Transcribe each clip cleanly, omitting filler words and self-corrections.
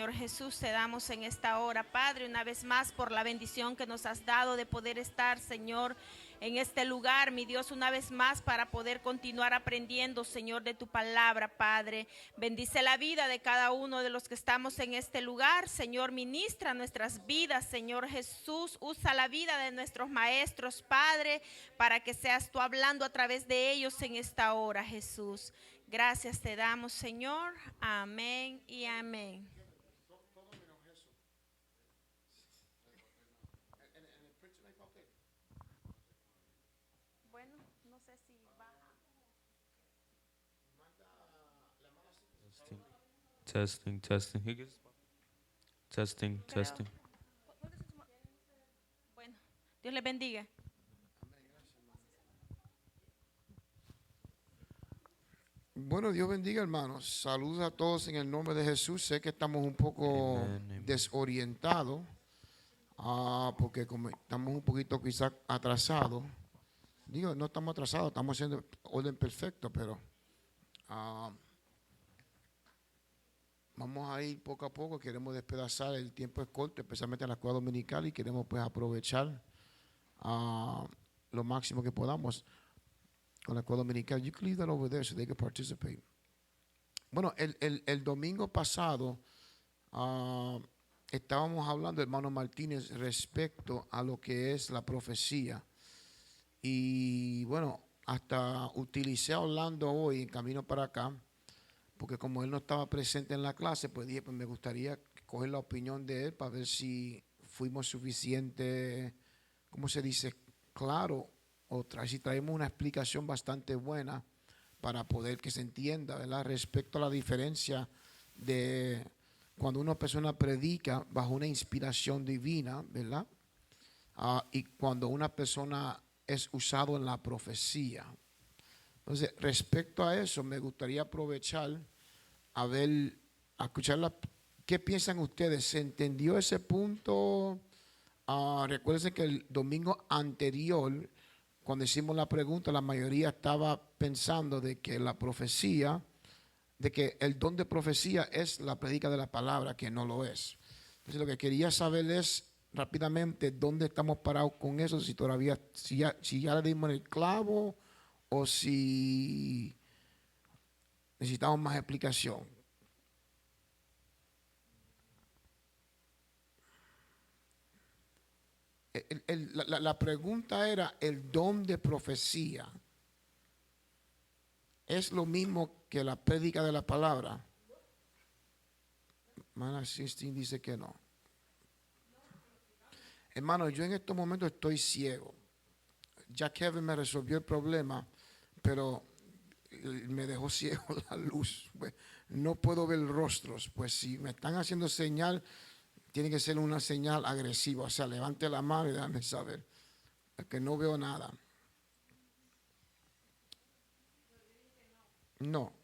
Señor Jesús, te damos en esta hora, Padre, una vez más por la bendición que nos has dado de poder estar, Señor, en este lugar, mi Dios, una vez más para poder continuar aprendiendo, Señor, de tu palabra, Padre. Bendice la vida de cada uno de los que estamos en este lugar, Señor, ministra nuestras vidas, Señor Jesús, usa la vida de nuestros maestros, Padre, para que seas tú hablando a través de ellos en esta hora, Jesús. Gracias te damos, Señor. Amén y amén. Bueno, no sé si va. Testing, testing. Testing, testing. Bueno, Dios les bendiga. Bueno, Dios bendiga, hermanos. Saludos a todos en el nombre de Jesús. Sé que estamos un poco Amen. desorientados, porque como estamos un poquito quizás atrasados. Digo, no estamos atrasados, estamos haciendo orden perfecto, pero vamos a ir poco a poco. Queremos despedazar, el tiempo es corto, especialmente en la escuela dominical, y queremos pues aprovechar lo máximo que podamos con la escuela dominical. You can leave that over there so they can participate. Bueno, el domingo pasado estábamos hablando, hermano Martínez, respecto a lo que es la profecía. Y bueno, hasta utilicé a Orlando hoy en camino para acá, porque como él no estaba presente en la clase, pues dije, pues me gustaría coger la opinión de él para ver si fuimos suficiente, ¿cómo se dice? Claro, si traemos una explicación bastante buena para poder que se entienda, ¿verdad? Respecto a la diferencia de cuando una persona predica bajo una inspiración divina, ¿verdad? Y cuando una persona es usado en la profecía. Entonces, respecto a eso, me gustaría aprovechar a ver, a escuchar qué piensan ustedes. ¿Se entendió ese punto? Recuérdense que el domingo anterior, cuando hicimos la pregunta, la mayoría estaba pensando de que la profecía, de que el don de profecía es la predica de la palabra, que no lo es. Entonces, lo que quería saber es rápidamente dónde estamos parados con eso, si todavía, si ya le dimos el clavo o si necesitamos más explicación. La pregunta era, ¿el don de profecía es lo mismo que la prédica de la palabra? Hermana Sistine dice que no. Hermano, yo en estos momentos estoy ciego. Ya Kevin me resolvió el problema, pero me dejó ciego la luz. Pues, no puedo ver rostros. Pues si me están haciendo señal, tiene que ser una señal agresiva. O sea, levante la mano y déjame saber. Que no veo nada. No.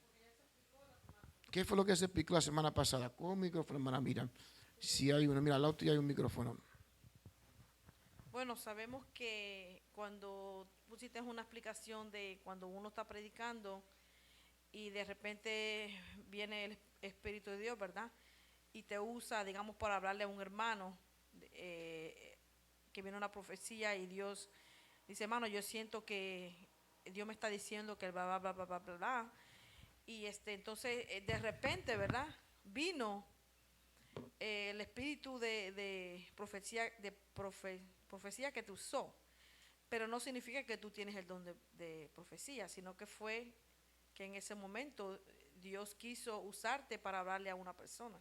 ¿Qué fue lo que se explicó la semana pasada? Con un micrófono, hermana Mira. Si hay uno, mira, al lado tuyo hay un micrófono. Bueno, sabemos que cuando pusiste una explicación de cuando uno está predicando y de repente viene el Espíritu de Dios, ¿verdad? Y te usa, digamos, para hablarle a un hermano que viene una profecía y Dios dice, hermano, yo siento que Dios me está diciendo que el bla, bla, bla, bla, bla, bla. Y entonces, de repente, ¿verdad? Vino el espíritu de profecía, profecía que te usó. Pero no significa que tú tienes el don de profecía, sino que fue que en ese momento Dios quiso usarte para hablarle a una persona.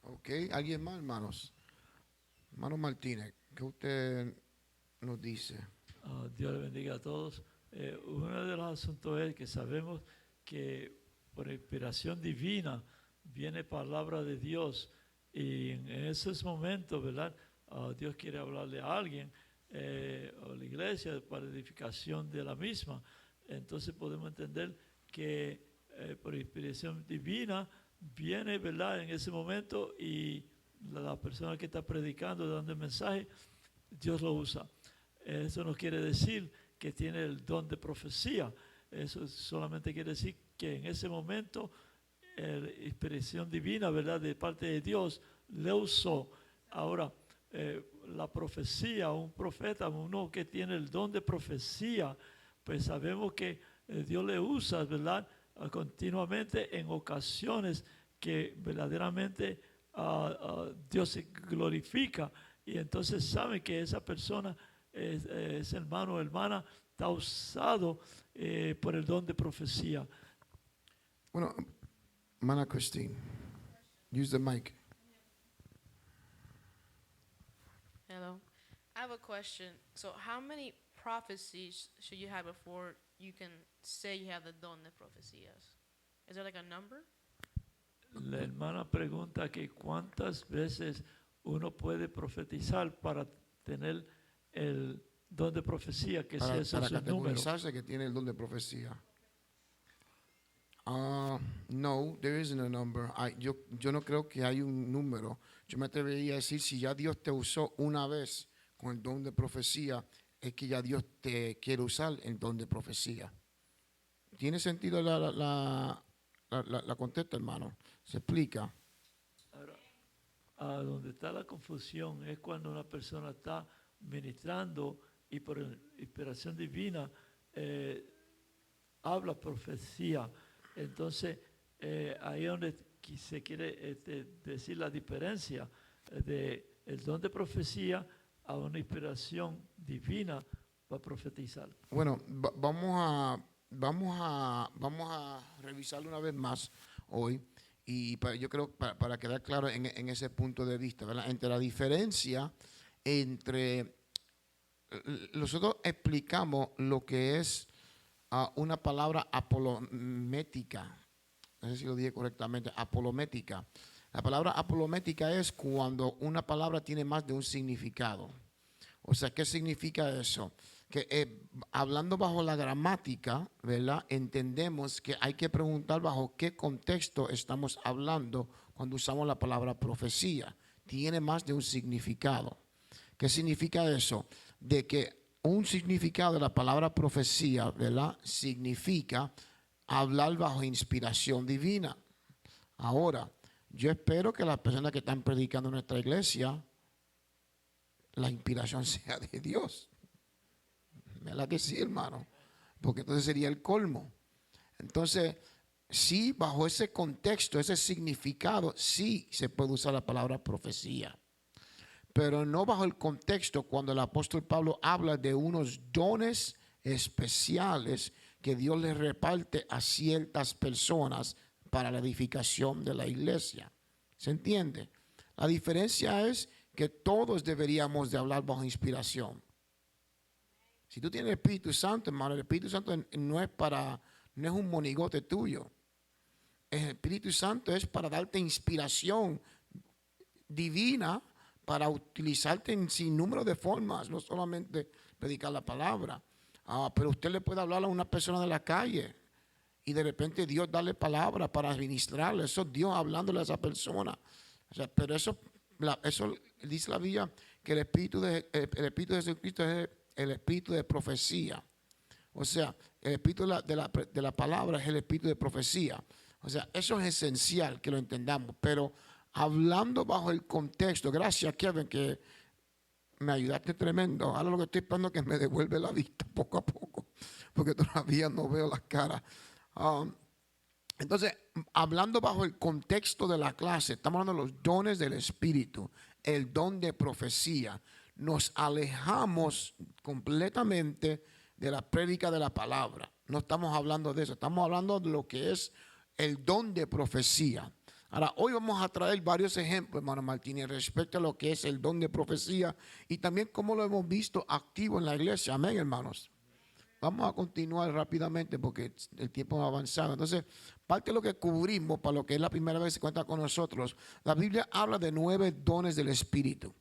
Ok, ¿alguien más, hermanos? Hermano Martínez, ¿qué usted nos dice? Dios le bendiga a todos. Uno de los asuntos es que sabemos que por inspiración divina viene palabra de Dios y en esos momentos, ¿verdad? Dios quiere hablarle a alguien o a la iglesia para edificación de la misma. Entonces podemos entender que por inspiración divina viene, ¿verdad? En ese momento y la persona que está predicando, dando el mensaje, Dios lo usa. Eso no quiere decir que tiene el don de profecía. Eso solamente quiere decir que en ese momento inspiración divina, ¿verdad? De parte de Dios, le usó. Ahora, la profecía, un profeta, uno que tiene el don de profecía, pues sabemos que Dios le usa, ¿verdad? Continuamente en ocasiones que verdaderamente Dios se glorifica, y entonces saben que esa persona, ese hermano o hermana, está usado por el don de profecía. Bueno, hermana Christine, use the mic. Hello. I have a question. So, how many prophecies should you have before you can say you have the don de profecías? Is there like a number? La hermana pregunta que cuántas veces uno puede profetizar para tener el don de profecía, que Para, si ese para es el número. categorizarse que tiene el don de profecía. No, there isn't a number. Yo no creo que hay un número. Yo me atrevería a decir, si ya Dios te usó una vez con el don de profecía, es que ya Dios te quiere usar el don de profecía. ¿Tiene sentido la contesta, hermano? Se explica. Donde está la confusión es cuando una persona está ministrando y por inspiración divina habla profecía. Entonces, ahí es donde se quiere decir la diferencia de el don de profecía a una inspiración divina para profetizar. Bueno, vamos a revisarlo una vez más hoy, y yo creo para quedar claro en ese punto de vista, ¿verdad? Entre la diferencia entre nosotros explicamos lo que es una palabra apolomética. No sé si lo dije correctamente, apolomética. La palabra apolomética es cuando una palabra tiene más de un significado. O sea, ¿qué significa eso? Que hablando bajo la gramática, ¿verdad? Entendemos que hay que preguntar bajo qué contexto estamos hablando cuando usamos la palabra profecía. Tiene más de un significado. ¿Qué significa eso? De que un significado de la palabra profecía, ¿verdad? Significa hablar bajo inspiración divina. Ahora, yo espero que las personas que están predicando en nuestra iglesia, la inspiración sea de Dios. ¿Verdad que sí, hermano? Porque entonces sería el colmo. Entonces, sí, bajo ese contexto, ese significado, sí se puede usar la palabra profecía. Pero no bajo el contexto cuando el apóstol Pablo habla de unos dones especiales que Dios le reparte a ciertas personas para la edificación de la iglesia. ¿Se entiende? La diferencia es que todos deberíamos de hablar bajo inspiración. Si tú tienes el Espíritu Santo, hermano, el Espíritu Santo no es un monigote tuyo. El Espíritu Santo es para darte inspiración divina, para utilizarte en sin número de formas, no solamente predicar la palabra. Pero usted le puede hablar a una persona de la calle y de repente Dios darle palabra para administrarle. Eso es Dios hablándole a esa persona. O sea, pero eso dice la Biblia, que el Espíritu de Jesucristo es el Espíritu de profecía. O sea, el Espíritu de la palabra es el Espíritu de profecía. O sea, eso es esencial que lo entendamos. Pero hablando bajo el contexto, gracias Kevin, que me ayudaste tremendo. Ahora lo que estoy esperando es que me devuelve la vista poco a poco, porque todavía no veo las caras. Entonces, hablando bajo el contexto de la clase, estamos hablando de los dones del Espíritu, el don de profecía. Nos alejamos completamente de la prédica de la palabra. No estamos hablando de eso, estamos hablando de lo que es el don de profecía. Ahora, hoy vamos a traer varios ejemplos, hermano Martínez, respecto a lo que es el don de profecía y también cómo lo hemos visto activo en la iglesia. Amén, hermanos. Vamos a continuar rápidamente porque el tiempo ha avanzado. Entonces, parte de lo que cubrimos para lo que es la primera vez que se cuenta con nosotros, la Biblia habla de 9 dones del Espíritu.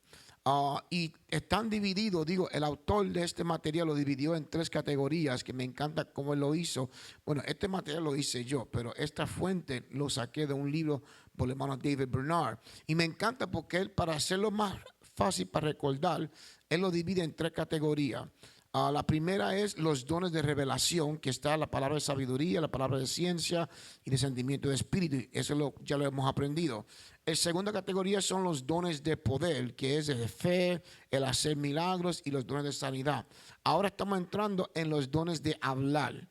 Y están divididos, el autor de este material lo dividió en 3 categorías, que me encanta cómo él lo hizo. Bueno, este material lo hice yo, pero esta fuente lo saqué de un libro por el hermano David Bernard. Y me encanta porque él, para hacerlo más fácil para recordar, él lo divide en 3 categorías. La primera es los dones de revelación, que está la palabra de sabiduría, la palabra de ciencia y de sentimiento de espíritu. Eso ya lo hemos aprendido. La segunda categoría son los dones de poder, que es de fe, el hacer milagros y los dones de sanidad. Ahora estamos entrando en los dones de hablar.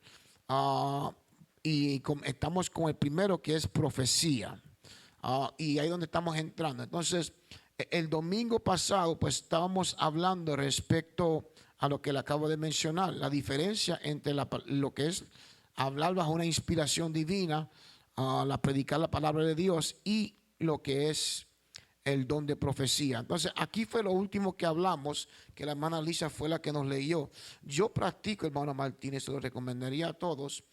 Estamos con el primero, que es profecía. Y ahí es donde estamos entrando. Entonces, el domingo pasado, pues estábamos hablando respecto a lo que le acabo de mencionar, la diferencia entre lo que es hablar bajo una inspiración divina, predicar la palabra de Dios, y lo que es el don de profecía. Entonces, aquí fue lo último que hablamos, que la hermana Lisa fue la que nos leyó. Yo practico, hermano Martínez, se lo recomendaría a todos,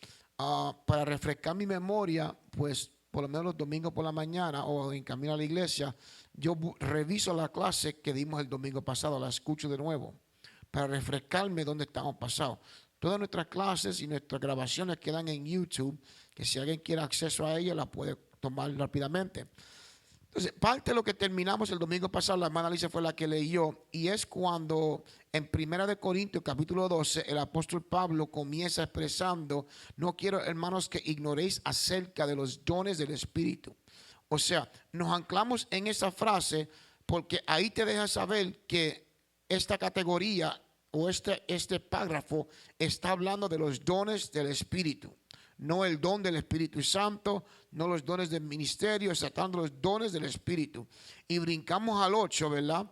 para refrescar mi memoria, pues por lo menos los domingos por la mañana o en camino a la iglesia, yo reviso la clase que dimos el domingo pasado, la escucho de nuevo, para refrescarme dónde estamos pasados. Todas nuestras clases y nuestras grabaciones quedan en YouTube, que si alguien quiere acceso a ellas, la puede tomar rápidamente. Entonces, parte de lo que terminamos el domingo pasado, la hermana Alicia fue la que leyó, y es cuando en 1 Corintios capítulo 12, el apóstol Pablo comienza expresando: no quiero, hermanos, que ignoréis acerca de los dones del Espíritu. O sea, nos anclamos en esa frase porque ahí te deja saber que esta categoría o este párrafo está hablando de los dones del Espíritu. No el don del Espíritu Santo, no los dones del ministerio, está hablando de los dones del Espíritu. Y brincamos al 8, ¿verdad?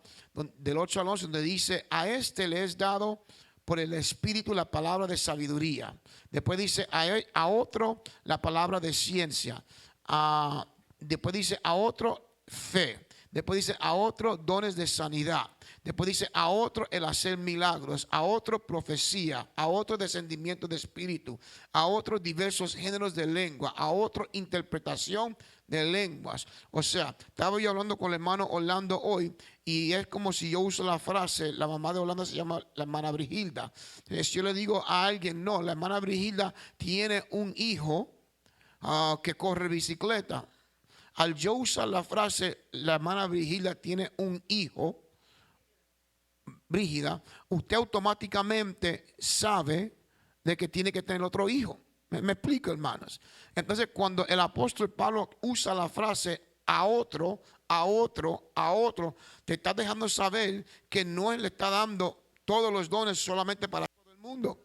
Del 8 al 11, donde dice: a este le es dado por el Espíritu la palabra de sabiduría. Después dice: a otro la palabra de ciencia. Después dice: a otro fe. Después dice: a otro dones de sanidad. Después dice: a otro el hacer milagros, a otro profecía, a otro descendimiento de espíritu, a otros diversos géneros de lengua, a otro interpretación de lenguas. O sea, estaba yo hablando con el hermano Orlando hoy, y es como si yo uso la frase, la mamá de Orlando se llama la hermana Brigilda. Entonces, yo le digo a alguien: no, la hermana Brigilda tiene un hijo que corre bicicleta. Al yo usar la frase, la hermana Brigilda tiene un hijo, Brígida, usted automáticamente sabe de que tiene que tener otro hijo. Me explico, hermanos. Entonces, cuando el apóstol Pablo usa la frase a otro, te está dejando saber que no le está dando todos los dones solamente para todo el mundo.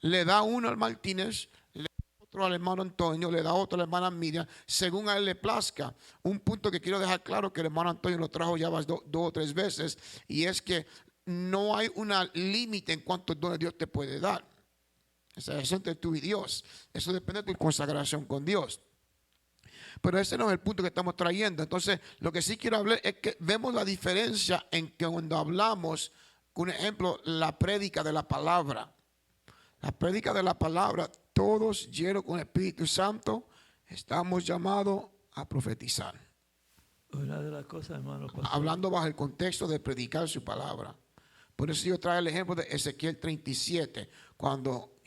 Le da uno al Martínez, al hermano Antonio, le da otro a la hermana Miriam, según a él le plazca. Un punto que quiero dejar claro, que el hermano Antonio lo trajo ya dos o tres veces, y es que no hay un límite en cuántos dones Dios te puede dar. Eso es entre tú y Dios. Eso depende de tu consagración con Dios. Pero ese no es el punto que estamos trayendo. Entonces, lo que sí quiero hablar es que vemos la diferencia en que cuando hablamos, un ejemplo, la prédica de la palabra. La prédica de la palabra, todos llenos con el Espíritu Santo, estamos llamados a profetizar. Una de las cosas, hermano, pastor, hablando bajo el contexto de predicar su palabra. Por eso yo traigo el ejemplo de Ezequiel 37, cuando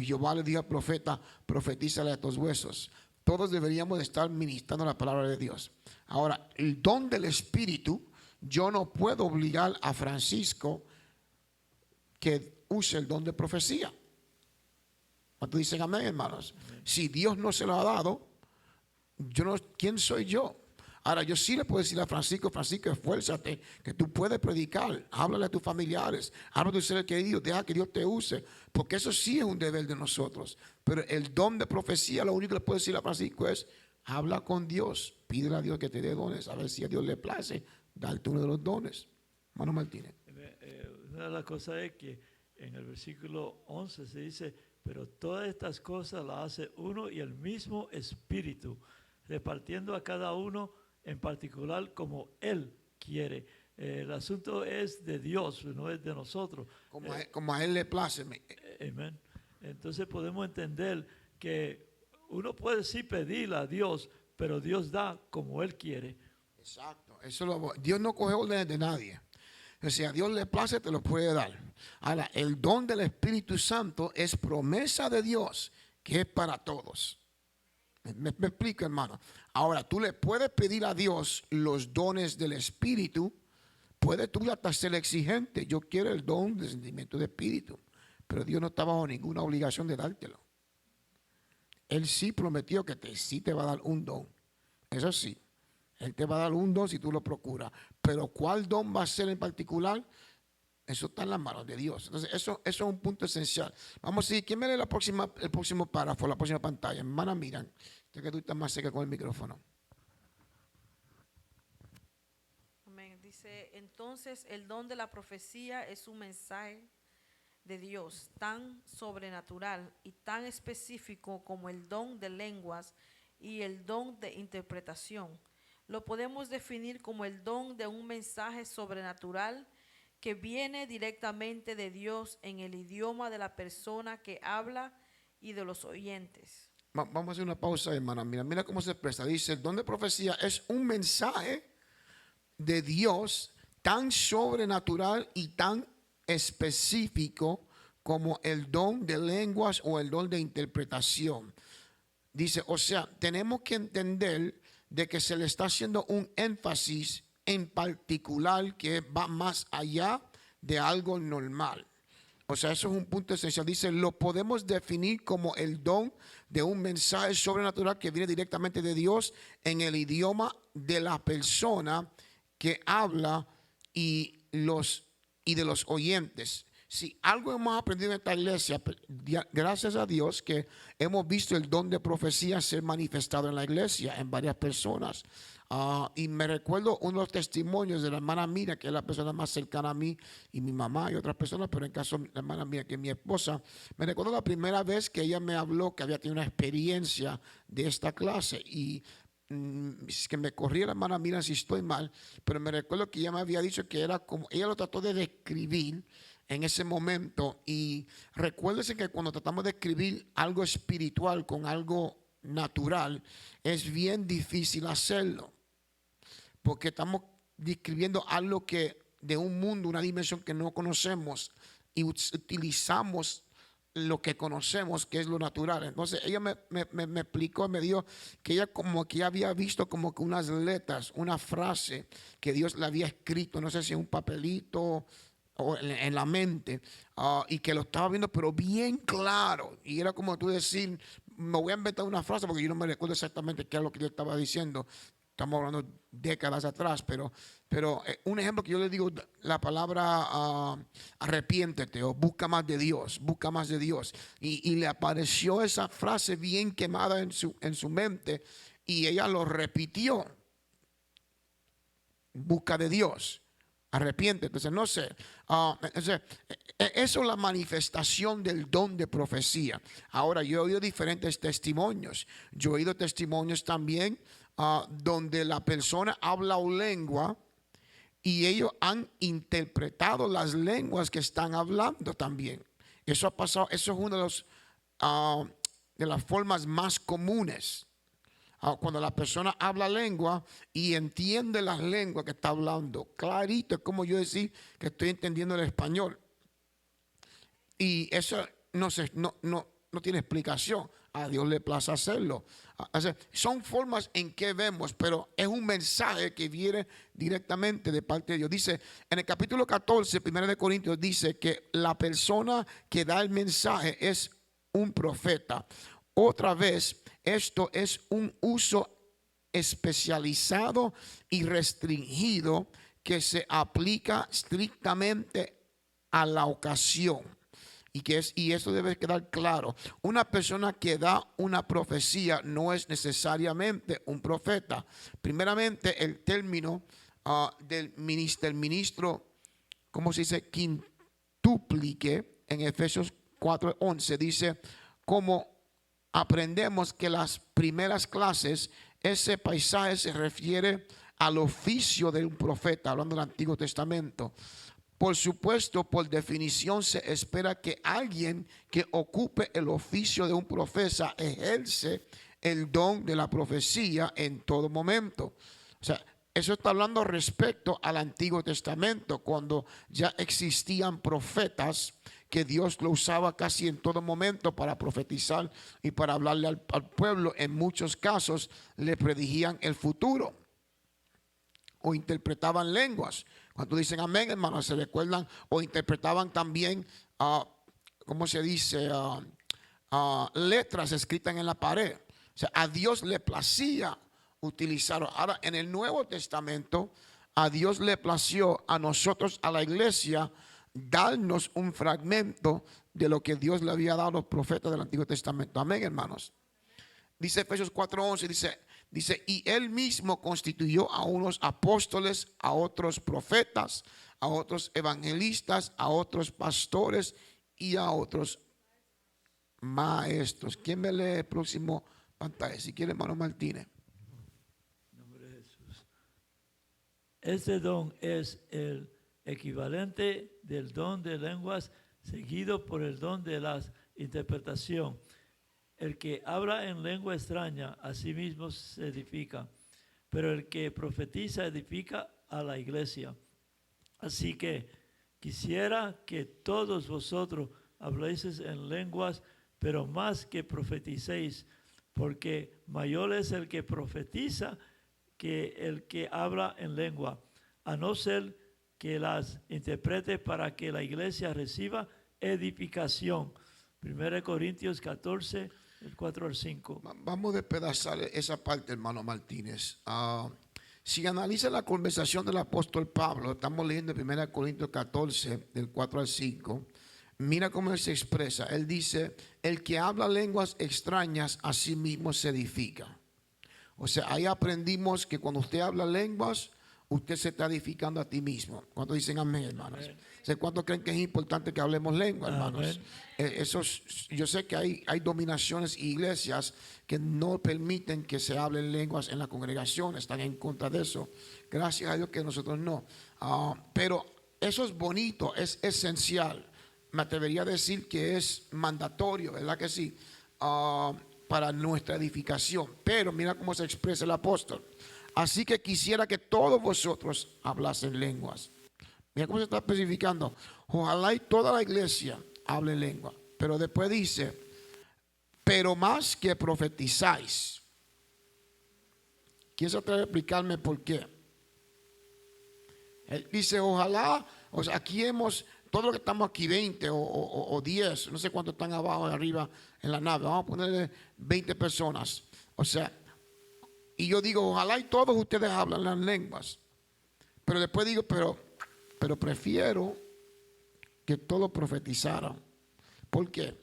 Jehová le dijo al profeta: profetízale a estos huesos. Todos deberíamos de estar ministrando la palabra de Dios. Ahora, el don del Espíritu, yo no puedo obligar a Francisco que use el don de profecía. ¿Cuántos dicen amén, hermanos? Si Dios no se lo ha dado, ¿quién soy yo? Ahora, yo sí le puedo decir a Francisco: Francisco, esfuérzate, que tú puedes predicar. Háblale a tus familiares, háblale a tus seres queridos, deja que Dios te use, porque eso sí es un deber de nosotros. Pero el don de profecía, lo único que le puedo decir a Francisco es: habla con Dios, pídele a Dios que te dé dones, a ver si a Dios le place darte uno de los dones. Hermano Martínez. Una de las cosas es que en el versículo 11 se dice: pero todas estas cosas las hace uno y el mismo Espíritu, repartiendo a cada uno en particular como Él quiere. El asunto es de Dios, no es de nosotros. Como a Él le place. Amén. Entonces podemos entender que uno puede sí pedirle a Dios, pero Dios da como Él quiere. Exacto. Dios no coge órdenes de nadie. O sea, a Dios le place, te lo puede dar. Ahora, el don del Espíritu Santo es promesa de Dios, que es para todos. Me explico, hermano. Ahora, tú le puedes pedir a Dios los dones del Espíritu, puedes tú hasta ser exigente. Yo quiero el don de sentimiento de espíritu, pero Dios no está bajo ninguna obligación de dártelo. Él sí prometió que sí te va a dar un don. Eso sí, Él te va a dar un don si tú lo procuras. Pero ¿cuál don va a ser en particular? Eso está en las manos de Dios. Entonces, eso es un punto esencial. Vamos a seguir. ¿Quién me lee el próximo párrafo, la próxima pantalla? Hermana, miran. Sé que tú estás más cerca con el micrófono. Amén. Dice, entonces el don de la profecía es un mensaje de Dios tan sobrenatural y tan específico como el don de lenguas y el don de interpretación. Lo podemos definir como el don de un mensaje sobrenatural que viene directamente de Dios en el idioma de la persona que habla y de los oyentes. Vamos a hacer una pausa, hermana. Mira cómo se expresa. Dice, el don de profecía es un mensaje de Dios tan sobrenatural y tan específico como el don de lenguas o el don de interpretación. Dice, o sea, tenemos que entender de que se le está haciendo un énfasis en particular que va más allá de algo normal. O sea, eso es un punto esencial. Dice, lo podemos definir como el don de un mensaje sobrenatural que viene directamente de Dios en el idioma de la persona que habla y de los oyentes. Si algo hemos aprendido en esta iglesia, gracias a Dios que hemos visto el don de profecía ser manifestado en la iglesia, en varias personas. Y me recuerdo uno de los testimonios de la hermana Mira, que es la persona más cercana a mí, y mi mamá y otras personas, pero en caso de la hermana Mira, que es mi esposa, me recuerdo la primera vez que ella me habló que había tenido una experiencia de esta clase. Y que me corría la hermana Mira si estoy mal, pero me recuerdo que ella me había dicho que era como, ella lo trató de describir en ese momento. Y recuérdese que cuando tratamos de escribir algo espiritual con algo natural, es bien difícil hacerlo, porque estamos describiendo algo que de un mundo, una dimensión que no conocemos, y utilizamos lo que conocemos, que es lo natural. Entonces ella me explicó, me dijo que ella como que había visto como que unas letras, una frase que Dios le había escrito, no sé si en un papelito o en la mente, y que lo estaba viendo pero bien claro, y era como tú decir, me voy a inventar una frase porque yo no me recuerdo exactamente qué era lo que yo estaba diciendo. Estamos hablando décadas atrás, pero un ejemplo que yo le digo, la palabra arrepiéntete o busca más de Dios, busca más de Dios. Y le apareció esa frase bien quemada en su mente, y ella lo repitió. Busca de Dios, arrepiéntete. Entonces, no sé, eso es la manifestación del don de profecía. Ahora, yo he oído diferentes testimonios. Yo he oído testimonios también donde la persona habla una lengua y ellos han interpretado las lenguas que están hablando también. Eso ha pasado, eso es una de las formas más comunes. Cuando la persona habla lengua y entiende las lenguas que está hablando, clarito, es como yo decir que estoy entendiendo el español. Y eso no tiene explicación. A Dios le place hacerlo. O sea, son formas en que vemos, pero es un mensaje que viene directamente de parte de Dios. Dice en el capítulo 14, 1 de Corintios, dice que la persona que da el mensaje es un profeta. Otra vez, esto es un uso especializado y restringido que se aplica estrictamente a la ocasión. Y eso debe quedar claro. Una persona que da una profecía no es necesariamente un profeta. Primeramente, el término del ministro, ¿cómo se dice? Quintuplique, en Efesios 4:11, dice, como aprendemos que las primeras clases, ese pasaje se refiere al oficio de un profeta, hablando del Antiguo Testamento. Por supuesto, por definición se espera que alguien que ocupe el oficio de un profeta ejerce el don de la profecía en todo momento. O sea, eso está hablando respecto al Antiguo Testamento, cuando ya existían profetas que Dios lo usaba casi en todo momento para profetizar y para hablarle al pueblo. En muchos casos le predijían el futuro. o interpretaban lenguas. Cuando dicen amén, hermanos, se recuerdan o interpretaban también, ¿cómo se dice? Letras escritas en la pared. O sea, a Dios le placía utilizarlo. Ahora, en el Nuevo Testamento, a Dios le plació a nosotros, a la iglesia, darnos un fragmento de lo que Dios le había dado a los profetas del Antiguo Testamento. Amén, hermanos. Dice Efesios 4:11, dice, y él mismo constituyó a unos apóstoles, a otros profetas, a otros evangelistas, a otros pastores y a otros maestros. ¿Quién me lee el próximo pantalla? Si quiere, hermano Martínez. En nombre de Jesús. Este don es el equivalente del don de lenguas seguido por el don de la interpretación. El que habla en lengua extraña a sí mismo se edifica, pero el que profetiza edifica a la iglesia. Así que quisiera que todos vosotros habléis en lenguas, pero más que profeticéis, porque mayor es el que profetiza que el que habla en lengua, a no ser que las interprete para que la iglesia reciba edificación. 1 Corintios 14, del 4 al 5. Vamos a despedazar esa parte, hermano Martínez. Si analiza la conversación del apóstol Pablo, estamos leyendo 1 Corintios 14, del 4 al 5. Mira cómo él se expresa. Él dice, el que habla lenguas extrañas a sí mismo se edifica. O sea, ahí aprendimos que cuando usted habla lenguas, usted se está edificando a ti mismo. ¿Cuántos dicen amén, hermanos? ¿Cuántos creen que es importante que hablemos lengua, hermanos? Yo sé que hay dominaciones y iglesias que no permiten que se hablen lenguas en la congregación, están en contra de eso. Gracias a Dios que nosotros no. Pero eso es bonito, es esencial. Me atrevería a decir que es mandatorio, ¿verdad que sí? Para nuestra edificación. Pero mira cómo se expresa el apóstol. Así que quisiera que todos vosotros hablasen lenguas. Mira cómo se está especificando. Ojalá y toda la iglesia hable lengua. Pero después dice, pero más que profetizáis. ¿Quién se atreve a explicarme por qué? Él dice, ojalá, o sea, aquí todos los que estamos aquí, 20 o 10, no sé cuántos están abajo, arriba en la nave, vamos a ponerle 20 personas. O sea, y yo digo, ojalá y todos ustedes hablan las lenguas. Pero después digo, pero prefiero que todos profetizaran. ¿Por qué?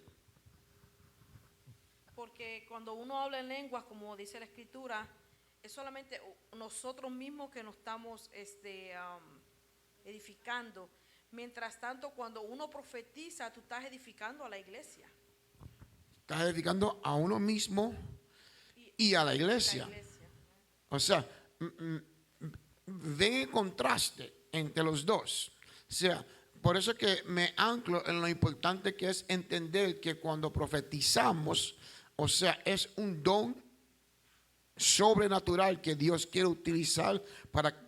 Porque cuando uno habla en lenguas, como dice la escritura, es solamente nosotros mismos que nos estamos edificando. Mientras tanto, cuando uno profetiza, tú estás edificando a la iglesia. Estás edificando a uno mismo y a la iglesia. O sea, ven el contraste entre los dos. O sea, por eso que me anclo en lo importante que es entender que cuando profetizamos, o sea, es un don sobrenatural que Dios quiere utilizar,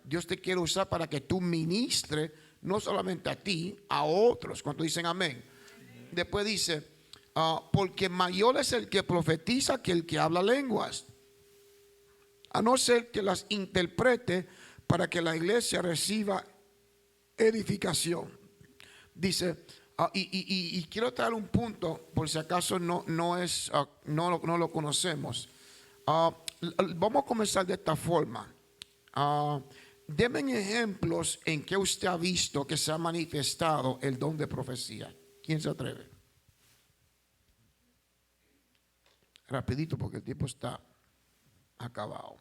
Dios te quiere usar para que tú ministres, no solamente a ti, a otros. Cuando dicen amén. Después dice, porque mayor es el que profetiza que el que habla lenguas, a no ser que las interprete para que la iglesia reciba edificación. Dice, y quiero traer un punto, por si acaso no lo conocemos. Vamos a comenzar de esta forma. Denme ejemplos en que usted ha visto que se ha manifestado el don de profecía. ¿Quién se atreve? Rapidito porque el tiempo está acabado.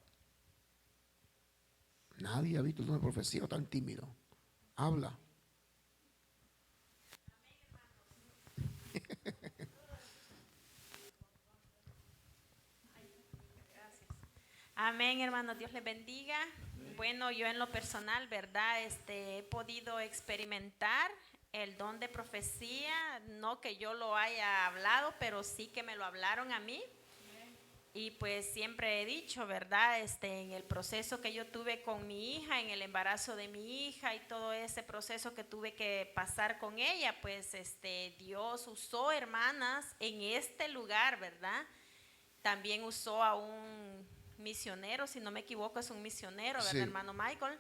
Nadie ha visto el don de profecía tan tímido. Habla. Amén, hermanos, Dios les bendiga. Bueno, yo en lo personal, ¿verdad? He podido experimentar el don de profecía, no que yo lo haya hablado, pero sí que me lo hablaron a mí. Y pues siempre he dicho, ¿verdad? En el proceso que yo tuve con mi hija, en el embarazo de mi hija y todo ese proceso que tuve que pasar con ella, pues Dios usó, hermanas, en este lugar, ¿verdad? También usó a un misionero, si no me equivoco, es un misionero, ¿verdad, sí, hermano Michael?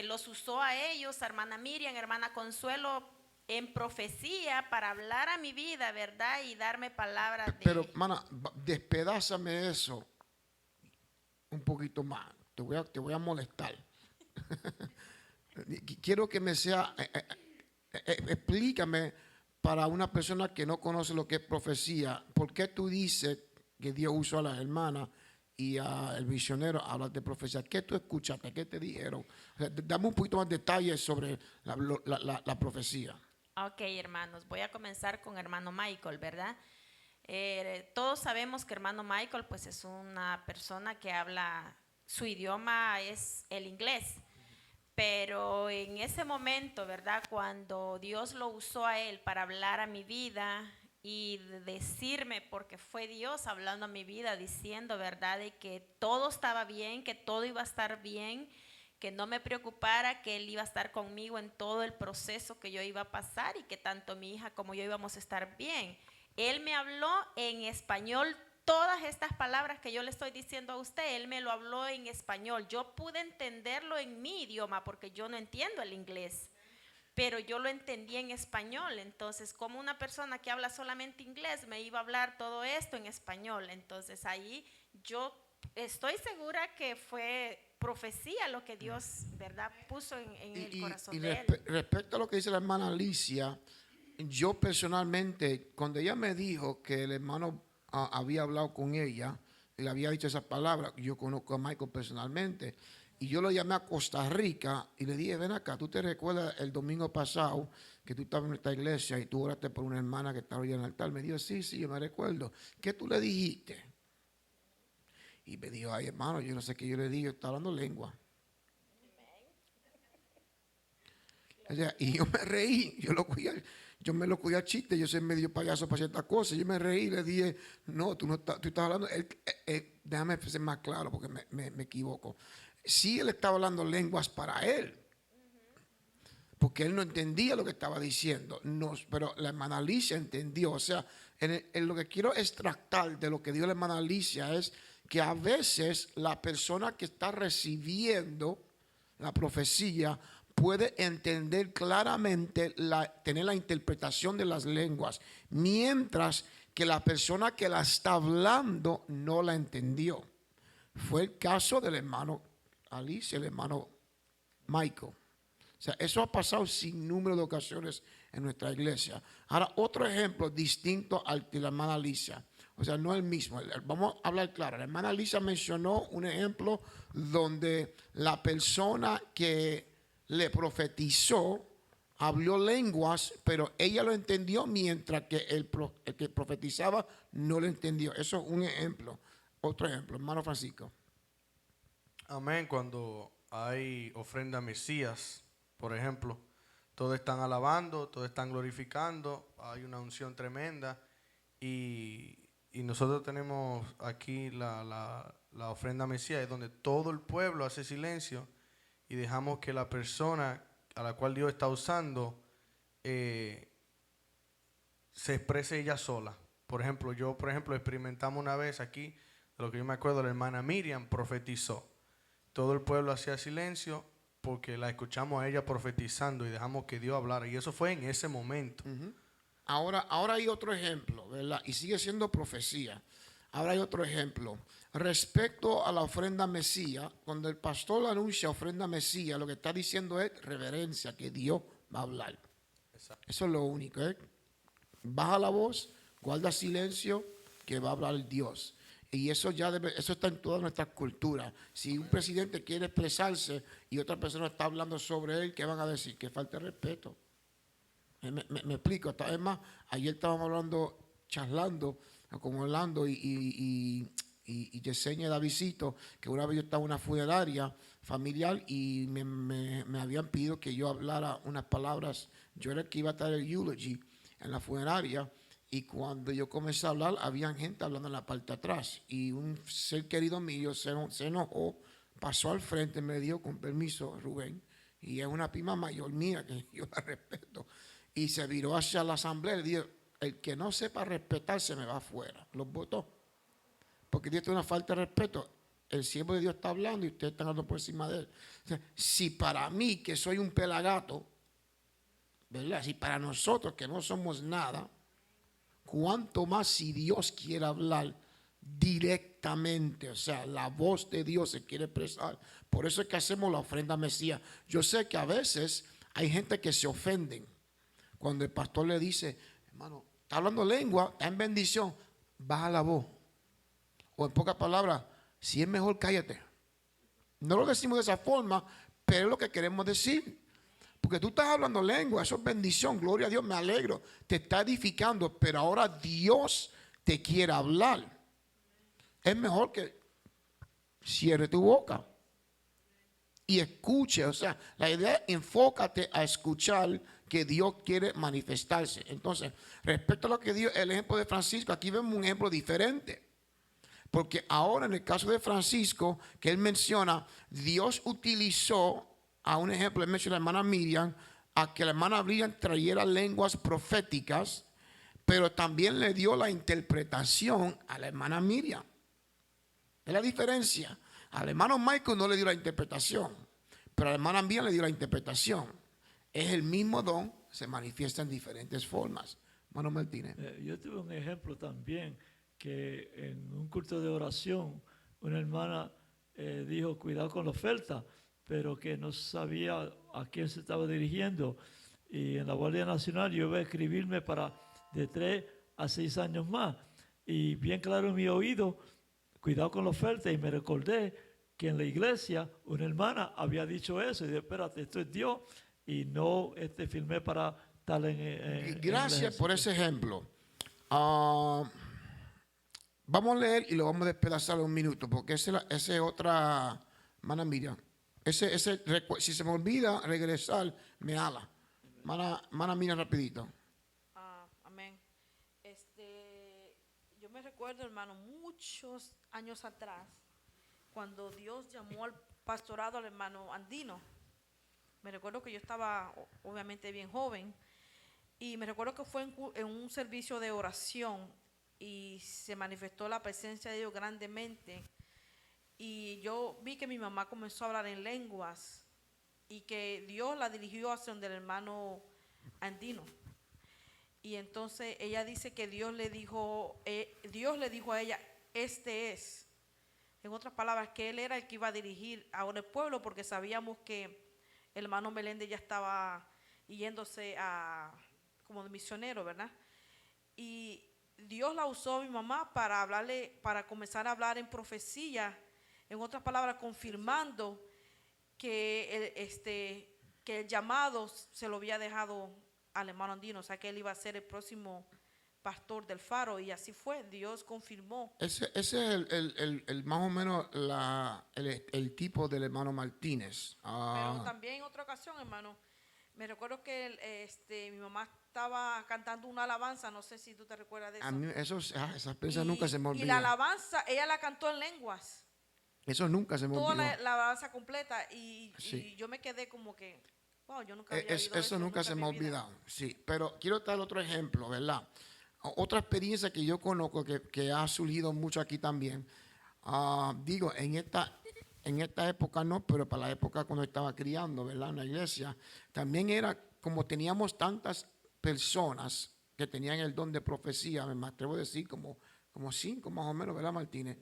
los usó a ellos, a hermana Miriam, hermana Consuelo, en profecía para hablar a mi vida, ¿verdad? Y darme palabras de... Pero, hermana, despedázame eso un poquito más. Te voy a molestar. Quiero que me sea, explícame para una persona que no conoce lo que es profecía, ¿por qué tú dices que Dios usó a las hermanas y al misionero a hablar de profecía? ¿Qué tú escuchaste? ¿Qué te dijeron? O sea, dame un poquito más detalles sobre la profecía. Ok, hermanos, voy a comenzar con hermano Michael, ¿verdad? Todos sabemos que hermano Michael pues es una persona que habla, su idioma es el inglés, pero en ese momento, ¿verdad? Cuando Dios lo usó a él para hablar a mi vida y decirme, porque fue Dios hablando a mi vida, diciendo, ¿verdad? De que todo estaba bien, que todo iba a estar bien, que no me preocupara, que Él iba a estar conmigo en todo el proceso que yo iba a pasar y que tanto mi hija como yo íbamos a estar bien. Él me habló en español todas estas palabras que yo le estoy diciendo a usted, Él me lo habló en español. Yo pude entenderlo en mi idioma porque yo no entiendo el inglés, pero yo lo entendí en español. Entonces, como una persona que habla solamente inglés me iba a hablar todo esto en español. Entonces, ahí yo estoy segura que fue profecía lo que Dios, ¿verdad?, puso en el corazón de él. Respecto a lo que dice la hermana Alicia, yo personalmente, cuando ella me dijo que el hermano había hablado con ella y le había dicho esas palabras, yo conozco a Michael personalmente, y yo lo llamé a Costa Rica y le dije, ven acá, ¿tú te recuerdas el domingo pasado que tú estabas en nuestra iglesia y tú oraste por una hermana que estaba allá en el altar? Me dijo, sí, yo me recuerdo. ¿Qué tú le dijiste? Y me dijo, ay hermano, yo no sé qué yo le digo, está hablando lengua. O sea, y yo me reí, yo me lo cogí a chiste, yo soy medio payaso para ciertas cosas. Yo me reí y le dije, no, tú estás hablando, déjame ser más claro porque me equivoco. Sí, él estaba hablando lenguas para él, porque él no entendía lo que estaba diciendo, no, pero la hermana Alicia entendió. O sea, en lo que quiero extractar de lo que dijo la hermana Alicia es que a veces la persona que está recibiendo la profecía puede entender claramente, tener la interpretación de las lenguas, mientras que la persona que la está hablando no la entendió. Fue el caso del hermano Alicia, el hermano Michael. O sea, eso ha pasado sin número de ocasiones en nuestra iglesia. Ahora, otro ejemplo distinto al de la hermana Alicia. O sea, no el mismo. Vamos a hablar claro. La hermana Alicia mencionó un ejemplo donde la persona que le profetizó habló lenguas, pero ella lo entendió, mientras que el que profetizaba no lo entendió. Eso es un ejemplo. Otro ejemplo, hermano Francisco. Amén. Cuando hay ofrenda a Mesías, por ejemplo, todos están alabando, todos están glorificando, hay una unción tremenda y nosotros tenemos aquí la ofrenda a Mesías, es donde todo el pueblo hace silencio y dejamos que la persona a la cual Dios está usando se exprese ella sola. Por ejemplo, experimentamos una vez aquí, de lo que yo me acuerdo, la hermana Miriam profetizó. Todo el pueblo hacía silencio porque la escuchamos a ella profetizando y dejamos que Dios hablara. Y eso fue en ese momento. Ahora hay otro ejemplo, ¿verdad? Y sigue siendo profecía. Ahora hay otro ejemplo. Respecto a la ofrenda Mesías, cuando el pastor anuncia ofrenda Mesías, lo que está diciendo es reverencia, que Dios va a hablar. Exacto. Eso es lo único. Baja la voz, guarda silencio, que va a hablar Dios. Y eso eso está en toda nuestra cultura. Si un presidente quiere expresarse y otra persona está hablando sobre él, ¿qué van a decir? Que falta de respeto. Me explico. Es más, ayer estábamos charlando con Orlando y Yesenia Davidito, que una vez yo estaba en una funeraria familiar y me habían pedido que yo hablara unas palabras. Yo era el que iba a dar el eulogy en la funeraria. Y cuando yo comencé a hablar, había gente hablando en la parte de atrás. Y un ser querido mío se enojó, pasó al frente, me dijo, con permiso, Rubén, y es una prima mayor mía, que yo la respeto, y se viró hacia la asamblea y le dijo, el que no sepa respetar se me va afuera. Los votó. Porque dice una falta de respeto. el siervo de Dios está hablando y ustedes están hablando por encima de él. O sea, si para mí, que soy un pelagato, ¿verdad? Si para nosotros que no somos nada, cuánto más si Dios quiere hablar directamente, o sea, la voz de Dios se quiere expresar. Por eso es que hacemos la ofrenda a Mesías. Yo sé que a veces hay gente que se ofenden cuando el pastor le dice, hermano, está hablando lengua, está en bendición, baja la voz. O en pocas palabras, si es mejor cállate. No lo decimos de esa forma, pero es lo que queremos decir. Porque tú estás hablando lengua, eso es bendición, gloria a Dios, me alegro, te está edificando, pero ahora Dios te quiere hablar. Es mejor que cierre tu boca y escuche. O sea, la idea es enfócate a escuchar que Dios quiere manifestarse. Entonces, respecto a lo que dio el ejemplo de Francisco, aquí vemos un ejemplo diferente. Porque ahora en el caso de Francisco, que él menciona, Dios utilizó a un ejemplo, él menciona a la hermana Miriam, a que la hermana Miriam trayera lenguas proféticas, pero también le dio la interpretación a la hermana Miriam. Es la diferencia. Al hermano Michael no le dio la interpretación, pero a la hermana Miriam le dio la interpretación. Es el mismo don, se manifiesta en diferentes formas. Hermano Martínez. Yo tuve un ejemplo también, que en un culto de oración, una hermana dijo, cuidado con la oferta, pero que no sabía a quién se estaba dirigiendo. Y en la Guardia Nacional yo iba a escribirme para de 3 a 6 años más. Y bien claro en mi oído, cuidado con la oferta, y me recordé que en la iglesia una hermana había dicho eso, y dije, espérate, esto es Dios, y no firmé para tal Gracias por ese ejemplo. Vamos a leer y lo vamos a despedazar en un minuto, porque esa es otra, hermana Miriam. Si se me olvida regresar, me habla. Hermana Miriam, rapidito. Amén. Yo me recuerdo, hermano, muchos años atrás, cuando Dios llamó al pastorado al hermano Andino. Me recuerdo que yo estaba obviamente bien joven, y me recuerdo que fue en un servicio de oración y se manifestó la presencia de Dios grandemente, y yo vi que mi mamá comenzó a hablar en lenguas y que Dios la dirigió hacia donde el hermano Andino. Y entonces ella dice que Dios le dijo a ella, este es. En otras palabras, que él era el que iba a dirigir ahora el pueblo, porque sabíamos que el hermano Meléndez ya estaba yéndose como de misionero, ¿verdad? Y Dios la usó a mi mamá para hablarle, para comenzar a hablar en profecía, en otras palabras, confirmando que el llamado se lo había dejado al hermano Andino, o sea que él iba a ser el próximo pastor del Faro, y así fue. Dios confirmó. Ese es el más o menos el tipo del hermano Martínez. Pero también en otra ocasión, hermano, me recuerdo que mi mamá estaba cantando una alabanza, no sé si tú te recuerdas de eso. A mí esas piezas nunca se me olvidan. Y la alabanza, ella la cantó en lenguas. Eso nunca se me olvidó. Toda la alabanza completa, y yo me quedé como que, wow, yo nunca había oído eso nunca se me ha olvidado. Sí, pero quiero dar otro ejemplo, ¿verdad? Otra experiencia que yo conozco que ha surgido mucho aquí también. Digo, en esta época no, pero para la época cuando estaba criando, ¿verdad? En la iglesia, también era como teníamos tantas personas que tenían el don de profecía, me atrevo a decir como 5 más o menos, ¿verdad, Martínez?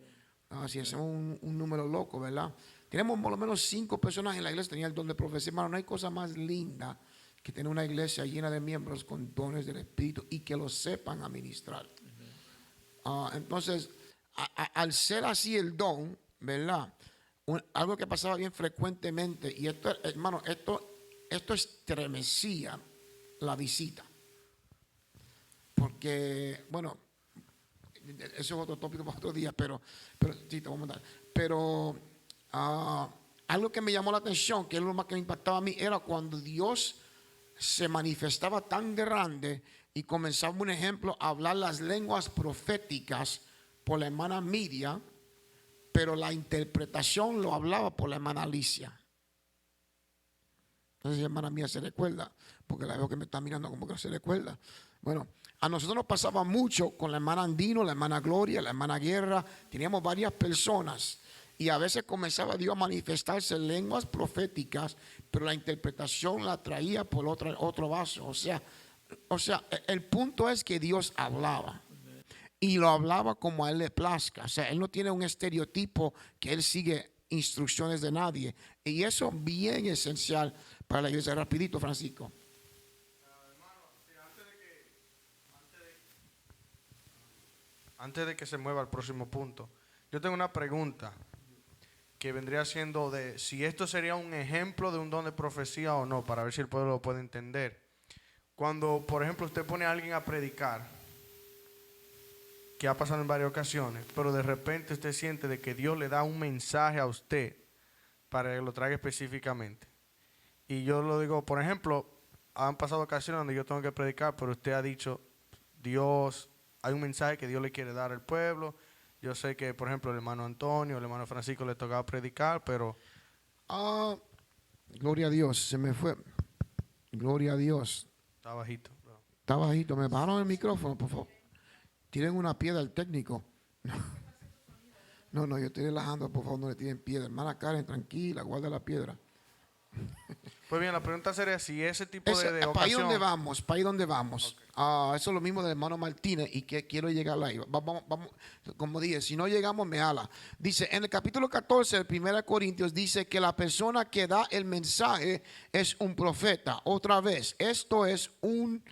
Si hacemos un número loco, ¿verdad? Tenemos por lo menos 5 personas en la iglesia que tenían el don de profecía. Hermano, no hay cosa más linda que tener una iglesia llena de miembros con dones del Espíritu y que lo sepan administrar. Entonces, al ser así el don, ¿verdad? Algo que pasaba bien frecuentemente, y esto, hermano, esto estremecía la visita. Porque, bueno, eso es otro tópico para otro día, pero sí, te vamos a dar. Pero algo que me llamó la atención, que es lo más que me impactaba a mí, era cuando Dios se manifestaba tan grande y comenzaba, un ejemplo, a hablar las lenguas proféticas por la hermana Miriam, pero la interpretación lo hablaba por la hermana Alicia. Entonces, la hermana mía se recuerda, porque la veo que me está mirando como que se recuerda. Bueno, a nosotros nos pasaba mucho con la hermana Andino, la hermana Gloria, la hermana Guerra. Teníamos varias personas Y a veces comenzaba Dios a manifestarse en lenguas proféticas, pero la interpretación la traía por otro vaso. O sea, el punto es que Dios hablaba. Y lo hablaba como a él le plazca. O sea, él no tiene un estereotipo que él sigue instrucciones de nadie. Y eso es bien esencial para la iglesia. Rapidito, Francisco. Antes de que se mueva al próximo punto, yo tengo una pregunta que vendría siendo de si esto sería un ejemplo de un don de profecía o no, para ver si el pueblo lo puede entender. Cuando, por ejemplo, usted pone a alguien a predicar, que ha pasado en varias ocasiones, pero de repente usted siente de que Dios le da un mensaje a usted para que lo traiga específicamente. Y yo lo digo, por ejemplo, han pasado ocasiones donde yo tengo que predicar, pero usted ha dicho, Dios, hay un mensaje que Dios le quiere dar al pueblo. Yo sé que, por ejemplo, el hermano Antonio, el hermano Francisco le tocaba predicar, pero... Gloria a Dios, se me fue. Gloria a Dios. Está bajito. Está bajito. Me bajaron el micrófono, por favor. Tiren una piedra al técnico. No, yo estoy relajando, por favor, no le tiren piedra. Hermana Karen, tranquila, guarda la piedra. Pues bien, la pregunta sería si ese tipo de ¿Para ahí ocasión... dónde vamos? ¿Para ahí dónde vamos? Okay. Eso es lo mismo del hermano Martínez y que quiero llegar ahí. Vamos, como dije, si no llegamos, me ala. Dice, en el capítulo 14 de 1 Corintios, dice que la persona que da el mensaje es un profeta. Otra vez, esto es un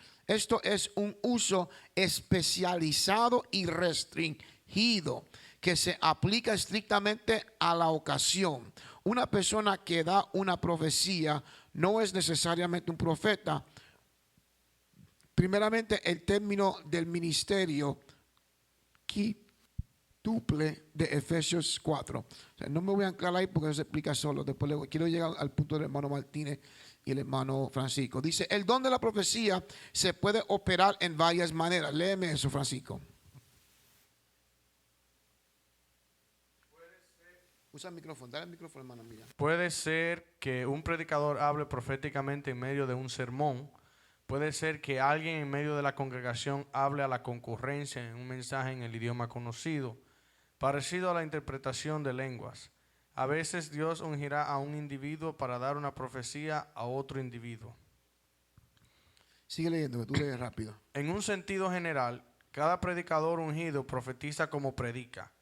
uso especializado y restringido que se aplica estrictamente a la ocasión. Una persona que da una profecía no es necesariamente un profeta. Primeramente, el término del ministerio quíntuple de Efesios 4. O sea, no me voy a anclar ahí porque eso se explica solo. Después quiero llegar al punto del hermano Martínez y el hermano Francisco. Dice, el don de la profecía se puede operar en varias maneras. Léeme eso, Francisco. Usa el micrófono, dale el micrófono, hermano mía. Puede ser que un predicador hable proféticamente en medio de un sermón. Puede ser que alguien en medio de la congregación hable a la concurrencia en un mensaje en el idioma conocido, parecido a la interpretación de lenguas. A veces Dios ungirá a un individuo para dar una profecía a otro individuo. Sigue leyendo, que tú lees rápido. En un sentido general, cada predicador ungido profetiza como predica.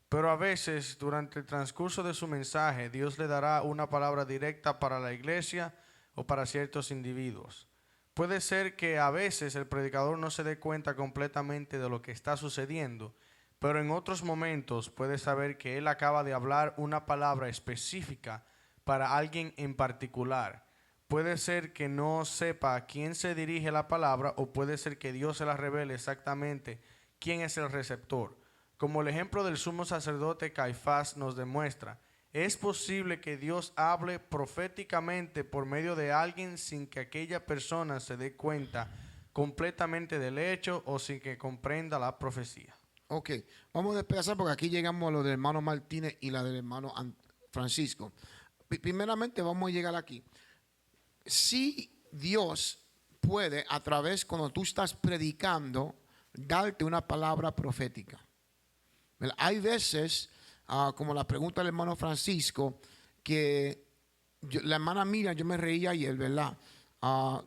Pero a veces, durante el transcurso de su mensaje, Dios le dará una palabra directa para la iglesia o para ciertos individuos. Puede ser que a veces el predicador no se dé cuenta completamente de lo que está sucediendo, pero en otros momentos puede saber que él acaba de hablar una palabra específica para alguien en particular. Puede ser que no sepa a quién se dirige la palabra o puede ser que Dios se la revele exactamente quién es el receptor. Como el ejemplo del sumo sacerdote Caifás nos demuestra, es posible que Dios hable proféticamente por medio de alguien sin que aquella persona se dé cuenta completamente del hecho o sin que comprenda la profecía. Ok, vamos a empezar porque aquí llegamos a lo del hermano Martínez y la del hermano Francisco. Primeramente vamos a llegar aquí. Si Dios puede, a través, cuando tú estás predicando, darte una palabra profética. Hay veces, como la pregunta del hermano Francisco, que la hermana Miriam, yo me reía ayer, ¿verdad? A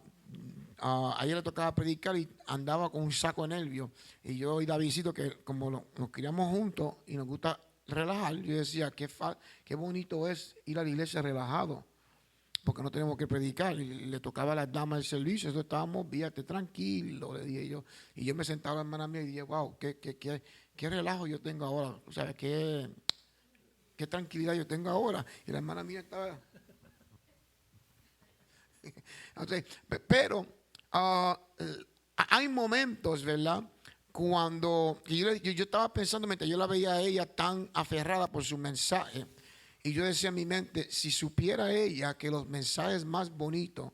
ella le tocaba predicar y andaba con un saco de nervios. Y yo y Davidcito, que como nos criamos juntos y nos gusta relajar, yo decía, qué bonito es ir a la iglesia relajado, porque no tenemos que predicar. Y le tocaba a las damas del servicio, entonces estábamos, fíjate, tranquilo, le dije yo. Y yo me sentaba a la hermana mía y dije, wow, qué relajo yo tengo ahora, o sea, qué tranquilidad yo tengo ahora. Y la hermana mía estaba... Entonces, pero hay momentos, ¿verdad? Cuando yo estaba pensando, mientras yo la veía a ella tan aferrada por su mensaje, y yo decía en mi mente, si supiera ella que los mensajes más bonitos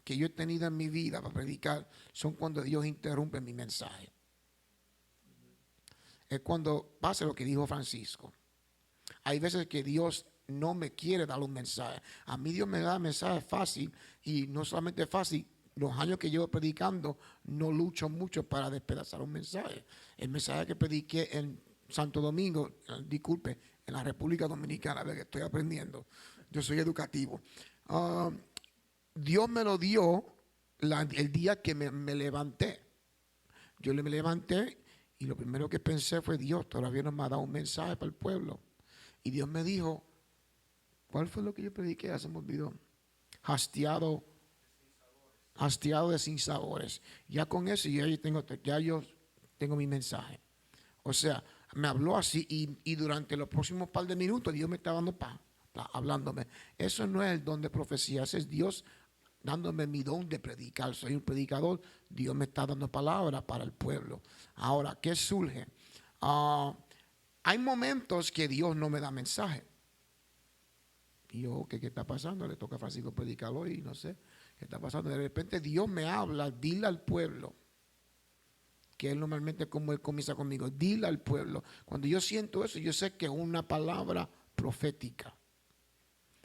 que yo he tenido en mi vida para predicar son cuando Dios interrumpe mi mensaje. Es cuando pasa lo que dijo Francisco. Hay veces que Dios no me quiere dar un mensaje. A mí Dios me da mensaje fácil, y no solamente fácil, los años que llevo predicando no lucho mucho para despedazar un mensaje. El mensaje que prediqué en Santo Domingo, disculpe, en la República Dominicana, a ver que estoy aprendiendo. Yo soy educativo. Dios me lo dio el día que me levanté. Yo me levanté y lo primero que pensé fue, Dios todavía no me ha dado un mensaje para el pueblo. Y Dios me dijo, ¿cuál fue lo que yo prediqué? Ya se me olvidó. Hastiado de sinsabores. Ya con eso yo tengo mi mensaje. O sea, me habló así y durante los próximos par de minutos Dios me está dando hablándome. Eso no es el don de profecía, ese es Dios dándome mi don de predicar. Soy un predicador, Dios me está dando palabras para el pueblo. Ahora, ¿qué surge? Hay momentos que Dios no me da mensaje. Y yo, ¿qué está pasando? Le toca a Francisco predicar hoy, no sé qué está pasando. De repente Dios me habla, dile al pueblo, que él normalmente como él comienza conmigo, dile al pueblo. Cuando yo siento eso, yo sé que es una palabra profética.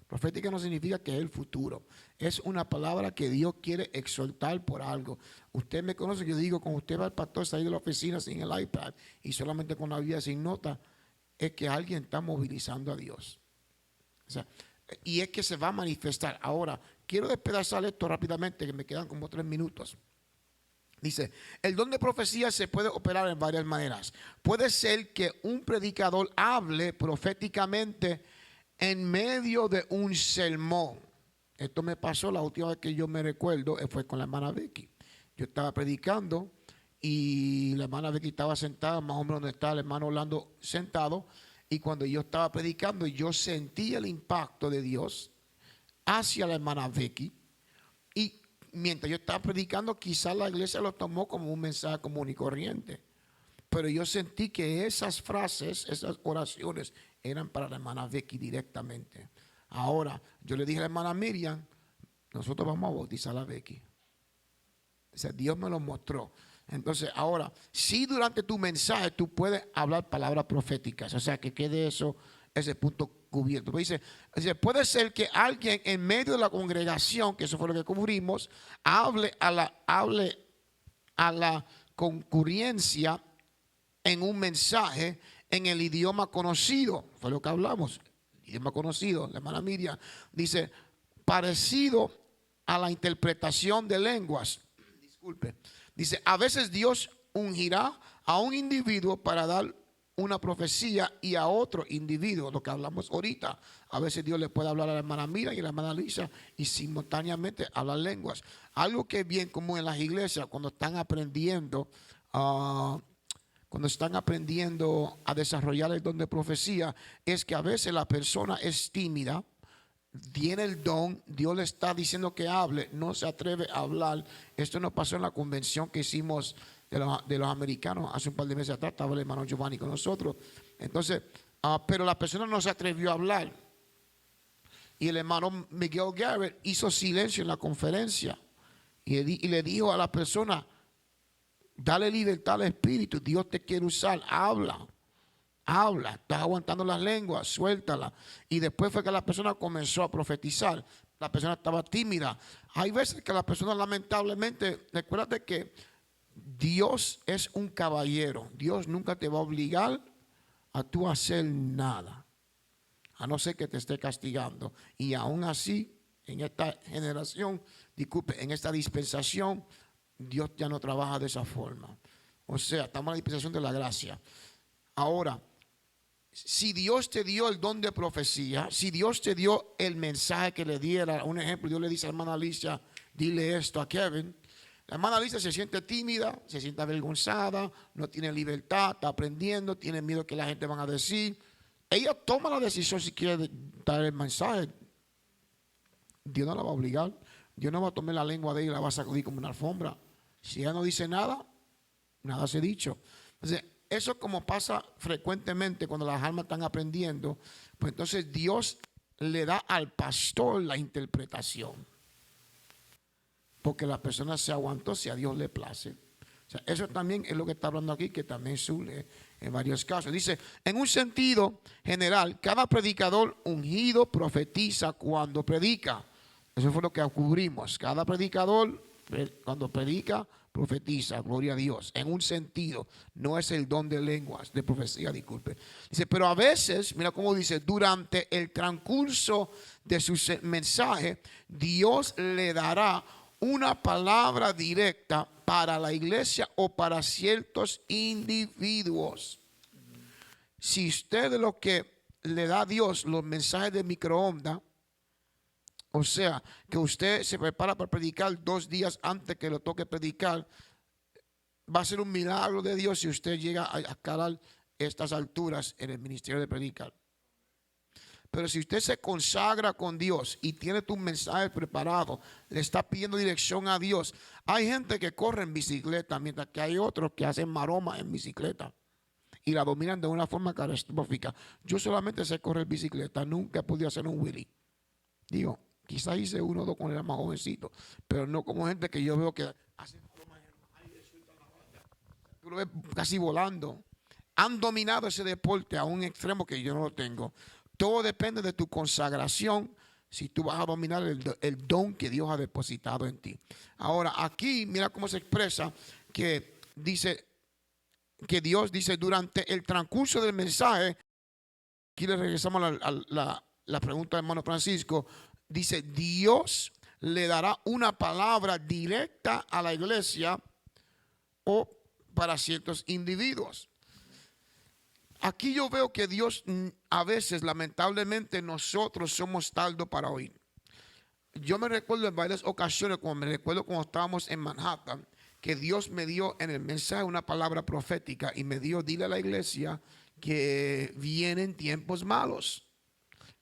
Profética no significa que es el futuro. Es una palabra que Dios quiere exhortar por algo. Usted me conoce, yo digo, cuando usted va al pastor salir de la oficina sin el iPad y solamente con la Biblia sin nota, es que alguien está movilizando a Dios. O sea, y es que se va a manifestar. Ahora, quiero despedazar esto rápidamente, que me quedan como 3 minutos. Dice, el don de profecía se puede operar en varias maneras. Puede ser que un predicador hable proféticamente en medio de un sermón. Esto me pasó la última vez que yo me recuerdo, fue con la hermana Vicky. Yo estaba predicando y la hermana Vicky estaba sentada más o menos donde estaba el hermano Orlando sentado. Y cuando yo estaba predicando, yo sentí el impacto de Dios hacia la hermana Vicky. Y mientras yo estaba predicando, quizás la iglesia lo tomó como un mensaje común y corriente. Pero yo sentí que esas frases, esas oraciones, eran para la hermana Vicky directamente. Ahora, yo le dije a la hermana Miriam, nosotros vamos a bautizar a Vicky. O sea, Dios me lo mostró. Entonces, ahora, si durante tu mensaje tú puedes hablar palabras proféticas, o sea, que quede ese punto cubierto. Dice, puede ser que alguien en medio de la congregación, que eso fue lo que cubrimos, hable a la concurrencia en un mensaje en el idioma conocido. Fue lo que hablamos, idioma conocido. La hermana Miriam dice, parecido a la interpretación de lenguas. Disculpe. Dice, a veces Dios ungirá a un individuo para dar una profecía y a otro individuo, lo que hablamos ahorita. A veces Dios le puede hablar a la hermana Mira y a la hermana Lisa y simultáneamente hablar lenguas. Algo que es bien común en las iglesias cuando están aprendiendo a desarrollar el don de profecía, es que a veces la persona es tímida, tiene el don, Dios le está diciendo que hable, no se atreve a hablar. Esto nos pasó en la convención que hicimos de los americanos hace un par de meses atrás. Estaba el hermano Giovanni con nosotros. Entonces, pero la persona no se atrevió a hablar. Y el hermano Miguel Garrett hizo silencio en la conferencia y le dijo a la persona, dale libertad al espíritu, Dios te quiere usar, habla, estás aguantando las lenguas, suéltala. Y después fue que la persona comenzó a profetizar. La persona estaba tímida. Hay veces que la persona, lamentablemente, recuérdate que Dios es un caballero. Dios nunca te va a obligar a tú hacer nada, a no ser que te esté castigando. Y aún así, en esta generación, en esta dispensación, Dios ya no trabaja de esa forma. O sea, estamos en la dispensación de la gracia. Ahora, si Dios te dio el don de profecía, si Dios te dio el mensaje que le diera, un ejemplo, Dios le dice a la hermana Alicia, dile esto a Kevin. La hermana Alicia se siente tímida, se siente avergonzada, no tiene libertad, está aprendiendo, tiene miedo que la gente van a decir. Ella toma la decisión si quiere dar el mensaje. Dios no la va a obligar. Dios no va a tomar la lengua de ella y la va a sacudir como una alfombra. Si ella no dice nada, nada se ha dicho. Entonces, eso como pasa frecuentemente cuando las almas están aprendiendo, pues entonces Dios le da al pastor la interpretación. Porque la persona se aguantó si a Dios le place. O sea, eso también es lo que está hablando aquí, que también surge en varios casos. Dice, en un sentido general, cada predicador ungido profetiza cuando predica. Eso fue lo que cubrimos. Cada predicador Cuando predica, profetiza, gloria a Dios. En un sentido, no es el don de lenguas, de profecía, disculpe. Dice, pero a veces, mira cómo dice, durante el transcurso de su mensaje, Dios le dará una palabra directa para la iglesia o para ciertos individuos. Si usted de lo que le da a Dios los mensajes de microondas, o sea, que usted se prepara para predicar 2 días antes que lo toque predicar, va a ser un milagro de Dios si usted llega a escalar estas alturas en el ministerio de predicar. Pero si usted se consagra con Dios y tiene tu mensaje preparado, le está pidiendo dirección a Dios. Hay gente que corre en bicicleta, mientras que hay otros que hacen maroma en bicicleta y la dominan de una forma catastrófica. Yo solamente sé correr bicicleta, nunca he podido hacer un wheelie. Digo, quizás hice 1 o 2 cuando era más jovencito, pero no como gente que yo veo que hacen maromas en el aire, sueltan la banda. Tú lo ves casi volando. Han dominado ese deporte a un extremo que yo no lo tengo. Todo depende de tu consagración, si tú vas a dominar el don que Dios ha depositado en ti. Ahora, aquí, mira cómo se expresa que dice, que Dios dice durante el transcurso del mensaje. Aquí le regresamos a la pregunta del hermano Francisco. Dice, Dios le dará una palabra directa a la iglesia o para ciertos individuos. Aquí yo veo que Dios, a veces, lamentablemente, nosotros somos tardos para oír. Yo me recuerdo en varias ocasiones, como me recuerdo cuando estábamos en Manhattan, que Dios me dio en el mensaje una palabra profética y me dio, dile a la iglesia que vienen tiempos malos.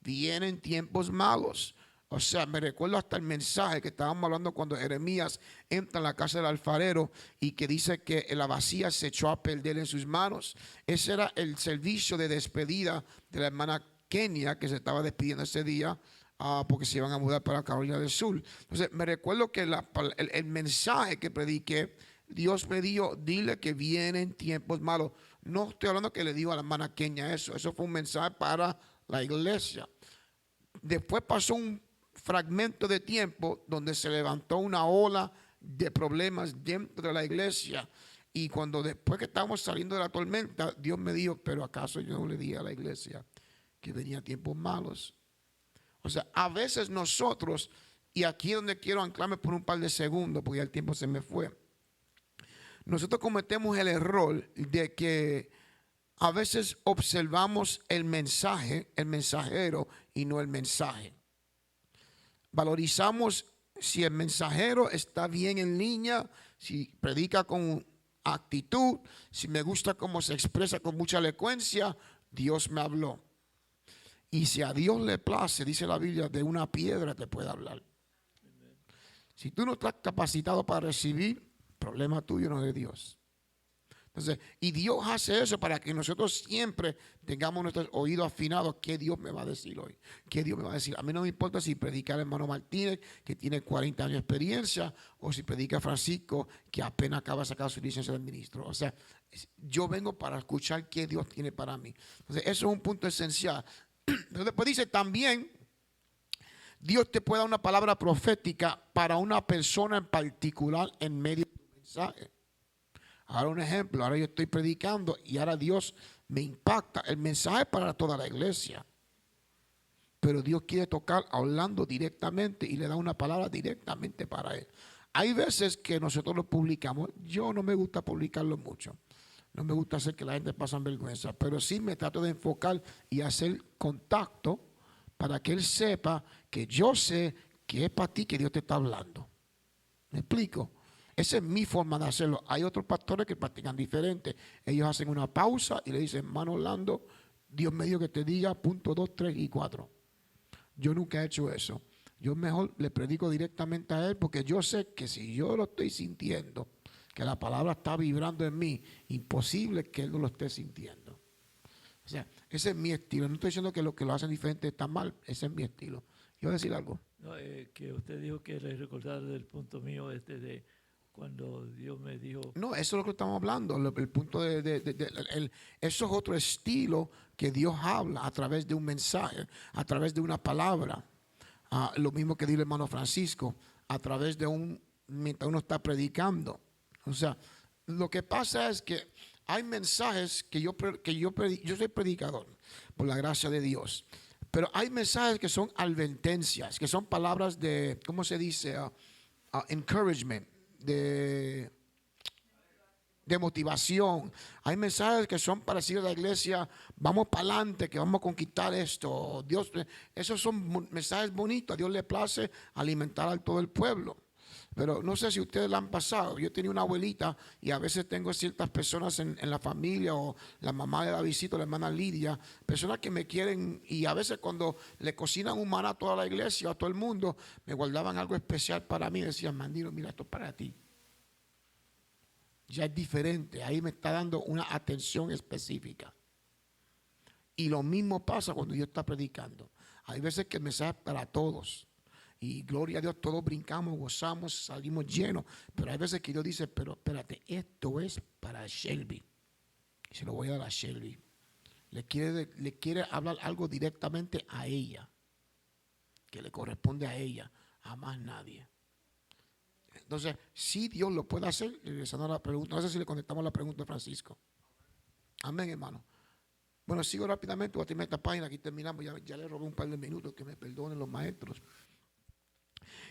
Vienen tiempos malos. O sea, me recuerdo hasta el mensaje que estábamos hablando cuando Jeremías entra en la casa del alfarero y que dice que la vasija se echó a perder en sus manos. Ese era el servicio de despedida de la hermana Kenia, que se estaba despidiendo ese día porque se iban a mudar para Carolina del Sur. Entonces, me recuerdo que el mensaje que prediqué, Dios me dijo, dile que vienen tiempos malos. No estoy hablando que le digo a la hermana Kenia eso. Eso fue un mensaje para la iglesia. Después pasó un fragmento de tiempo donde se levantó una ola de problemas dentro de la iglesia, y cuando después que estábamos saliendo de la tormenta, Dios me dijo, pero acaso yo no le dije a la iglesia que venía tiempos malos. O sea, a veces nosotros, y aquí es donde quiero anclarme por un par de segundos porque ya el tiempo se me fue, nosotros cometemos el error de que a veces observamos el mensaje, el mensajero, y no el mensaje. Valorizamos si el mensajero está bien en línea, si predica con actitud, si me gusta cómo se expresa con mucha elocuencia, Dios me habló. Y si a Dios le place, dice la Biblia, de una piedra te puede hablar. Si tú no estás capacitado para recibir, problema tuyo, no de Dios. Entonces, y Dios hace eso para que nosotros siempre tengamos nuestros oídos afinados. ¿Qué Dios me va a decir hoy? ¿Qué Dios me va a decir? A mí no me importa si predica el hermano Martínez, que tiene 40 años de experiencia, o si predica Francisco, que apenas acaba de sacar su licencia de ministro. O sea, yo vengo para escuchar qué Dios tiene para mí. Entonces, eso es un punto esencial. Entonces, después dice también, Dios te puede dar una palabra profética para una persona en particular en medio de tu mensaje. Ahora un ejemplo, ahora yo estoy predicando y ahora Dios me impacta. El mensaje es para toda la iglesia, pero Dios quiere tocar hablando directamente y le da una palabra directamente para él. Hay veces que nosotros lo publicamos. Yo no me gusta publicarlo mucho. No me gusta hacer que la gente pase vergüenza, pero sí me trato de enfocar y hacer contacto para que él sepa que yo sé que es para ti que Dios te está hablando. ¿Me explico? Esa es mi forma de hacerlo. Hay otros pastores que practican diferente. Ellos hacen una pausa y le dicen, hermano Orlando, Dios me dijo que te diga punto 2, 3 y 4. Yo nunca he hecho eso. Yo mejor le predico directamente a él porque yo sé que si yo lo estoy sintiendo, que la palabra está vibrando en mí, imposible que él no lo esté sintiendo. O sea, ese es mi estilo. No estoy diciendo que lo que lo hacen diferente está mal. Ese es mi estilo. ¿Iba a decir algo? No, que usted dijo que le recordar del punto mío de cuando Dios me dijo. No, eso es lo que estamos hablando. El punto eso es otro estilo que Dios habla a través de un mensaje, a través de una palabra. Lo mismo que dijo el hermano Francisco, a través de un mientras uno está predicando. O sea, lo que pasa es que hay mensajes que yo soy predicador por la gracia de Dios, pero hay mensajes que son advertencias, que son palabras de, ¿cómo se dice? Encouragement, de motivación. Hay mensajes que son para decir a la iglesia, vamos para adelante, que vamos a conquistar esto. Dios, esos son mensajes bonitos. A Dios le place alimentar a todo el pueblo. Pero no sé si ustedes la han pasado. Yo tenía una abuelita y a veces tengo ciertas personas en la familia, o la mamá de la visita, la hermana Lidia, personas que me quieren, y a veces cuando le cocinan un maná a toda la iglesia, a todo el mundo, me guardaban algo especial para mí. Decían, Mandino, mira, esto es para ti. Ya es diferente, ahí me está dando una atención específica. Y lo mismo pasa cuando Dios está predicando. Hay veces que el mensaje es para todos. Y gloria a Dios, todos brincamos, gozamos, salimos llenos. Pero hay veces que Dios dice, pero espérate, esto es para Shelby. Y se lo voy a dar a Shelby. Le quiere hablar algo directamente a ella, que le corresponde a ella, a más nadie. Entonces, si Dios lo puede hacer, regresando a la pregunta, no sé si le contestamos la pregunta de Francisco. Amén, hermano. Bueno, sigo rápidamente, voy a terminar esta página, aquí terminamos, ya le robé un par de minutos, que me perdonen los maestros.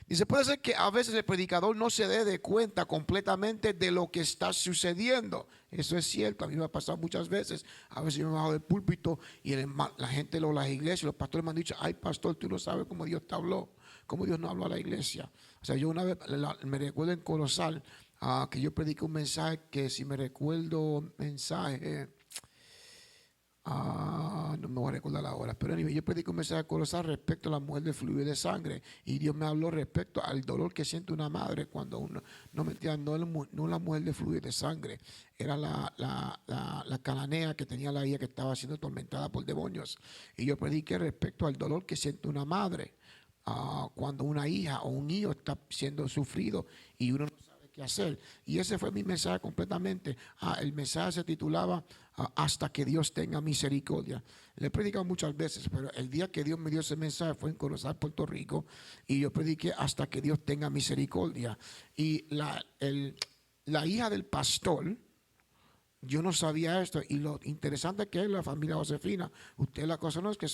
Dice, puede ser que a veces el predicador no se dé cuenta completamente de lo que está sucediendo. Eso es cierto, a mí me ha pasado muchas veces. A veces yo me bajo del púlpito y la gente, las iglesias, los pastores me han dicho, ay pastor, tú no sabes cómo Dios te habló, cómo Dios no habló a la iglesia. O sea, yo una vez me recuerdo en Colosal que yo prediqué un mensaje que, si me recuerdo mensaje, no me voy a recordar ahora, pero yo predico un mensaje colosal respecto a la mujer de fluido de sangre, y Dios me habló respecto al dolor que siente una madre cuando uno, no me entiendan, no la mujer de fluido de sangre, era la cananea que tenía la hija que estaba siendo atormentada por demonios, y yo prediqué respecto al dolor que siente una madre cuando una hija o un hijo está siendo sufrido y uno no sabe qué hacer. Y ese fue mi mensaje completamente. El mensaje se titulaba hasta que Dios tenga misericordia. Le he predicado muchas veces, pero el día que Dios me dio ese mensaje fue en Corozal, Puerto Rico, y yo prediqué hasta que Dios tenga misericordia. Y la hija del pastor, yo no sabía esto, y lo interesante que es la familia Josefina, ustedes la cosa no es que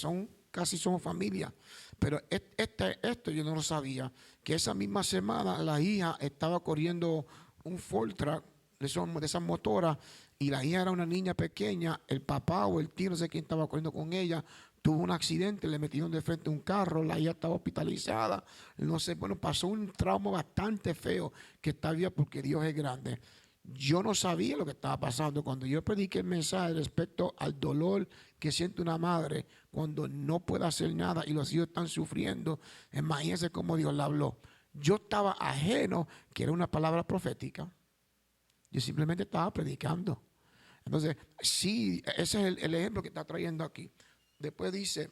casi somos familia, pero esto yo no lo sabía, que esa misma semana la hija estaba corriendo un Ford Truck de esas motoras, y la hija era una niña pequeña, el papá o el tío, no sé quién estaba corriendo con ella, tuvo un accidente, le metieron de frente un carro, la hija estaba hospitalizada, no sé, bueno, pasó un trauma bastante feo que está bien, porque Dios es grande. Yo no sabía lo que estaba pasando cuando yo prediqué el mensaje respecto al dolor que siente una madre cuando no puede hacer nada y los hijos están sufriendo. Imagínense cómo Dios le habló. Yo estaba ajeno que era una palabra profética. Yo simplemente estaba predicando. Entonces, sí, ese es el ejemplo que está trayendo aquí. Después dice,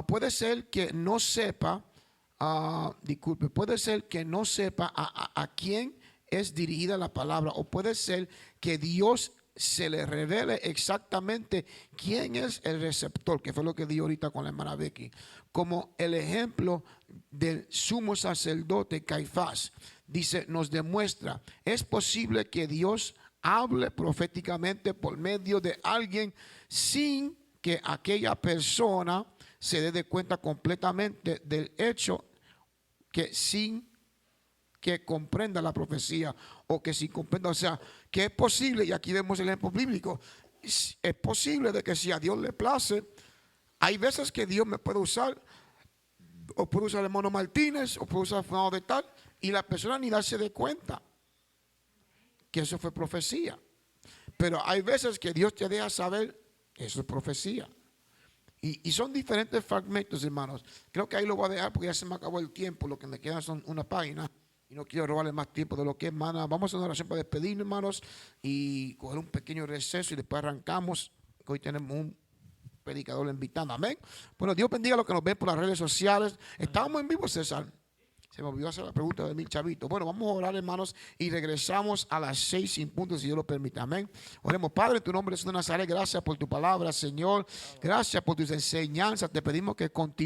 puede ser que no sepa, puede ser que no sepa a quién es dirigida la palabra, o puede ser que Dios se le revele exactamente quién es el receptor, que fue lo que di ahorita con la hermana Becky, como el ejemplo del sumo sacerdote Caifás. Dice, nos demuestra, es posible que Dios hable proféticamente por medio de alguien sin que aquella persona se dé cuenta completamente del hecho, que sin que comprenda la profecía, o que sin comprenda, o sea, que es posible, y aquí vemos el ejemplo bíblico, es posible de que si a Dios le place, hay veces que Dios me puede usar, o puede usar el hermano Martínez, o puede usar el fulano de tal, y la persona ni darse de cuenta que eso fue profecía. Pero hay veces que Dios te deja saber, eso es profecía. Y son diferentes fragmentos, hermanos. Creo que ahí lo voy a dejar porque ya se me acabó el tiempo. Lo que me queda son una página y no quiero robarle más tiempo de lo que es, hermana. Vamos a hacer una oración para despedirnos, hermanos, y coger un pequeño receso y después arrancamos. Hoy tenemos un predicador invitando. Amén. Bueno, Dios bendiga a los que nos ven por las redes sociales. Estábamos en vivo, César. Se me olvidó hacer la pregunta de Mil Chavito. Bueno, vamos a orar, hermanos, y regresamos a las 6 sin puntos, si Dios lo permite. Amén. Oremos. Padre, en tu nombre, Jesús de Nazaret, gracias por tu palabra, Señor. Gracias por tus enseñanzas. Te pedimos que continúes